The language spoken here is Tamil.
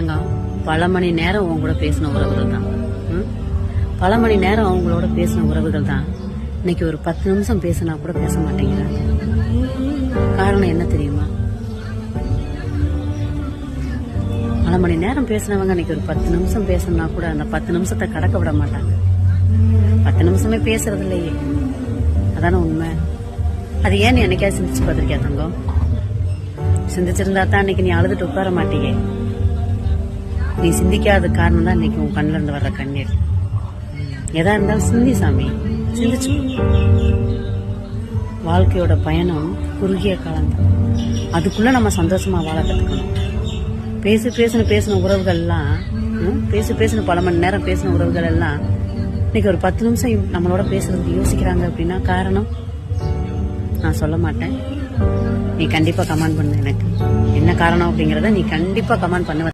தங்கம், பல மணி நேரம் உன் கூட பேசின உறவுகள் தான். பல மணி நேரம் அவங்களோட பேசின உறவுகள் தான் இன்னைக்கு ஒரு 10 நிமிஷம் பேசினா கூட பேச மாட்டேங்கிறாங்க. காரணம் என்ன தெரியுமா? பல மணி நேரம் பேசினவங்க இன்னைக்கு ஒரு 10 நிமிஷம் பேசணும்னா கூட அந்த 10 நிமிஷத்தை கடக்க விட மாட்டாங்க. 10 நிமிஷமே பேசுறது இல்லையே, அதான உண்மை. அது ஏன்னு என்னைக்காவது சிந்திச்சு பார்த்திருக்கியா தங்கம்? சிந்திச்சிருந்தா தான் இன்னைக்கு நீ அழுதுட்டு உட்கார மாட்டியே. நீ சிந்திக்காத காரணம் தான் இன்னைக்கு உன் கண்ணில் இருந்து வர்ற கண்ணீர். எதா இருந்தாலும் சிந்தி சாமி, சிந்திச்சு. வாழ்க்கையோட பயணம் குறுகிய காலம் தான், அதுக்குள்ள நம்ம சந்தோஷமா வாழ கத்துக்கணும். பேசின உறவுகள் எல்லாம், பேசின பல மணி நேரம் பேசின உறவுகள் எல்லாம் இன்னைக்கு ஒரு 10 நிமிஷம் நம்மளோட பேசுறதுக்கு யோசிக்கிறாங்க அப்படின்னா காரணம் நான் சொல்ல மாட்டேன். நீ கண்டிப்பா கமெண்ட் பண்ணு. எனக்கு என்ன காரணம் அப்படிங்கறத நீ கண்டிப்பா கமெண்ட் பண்ணுவ.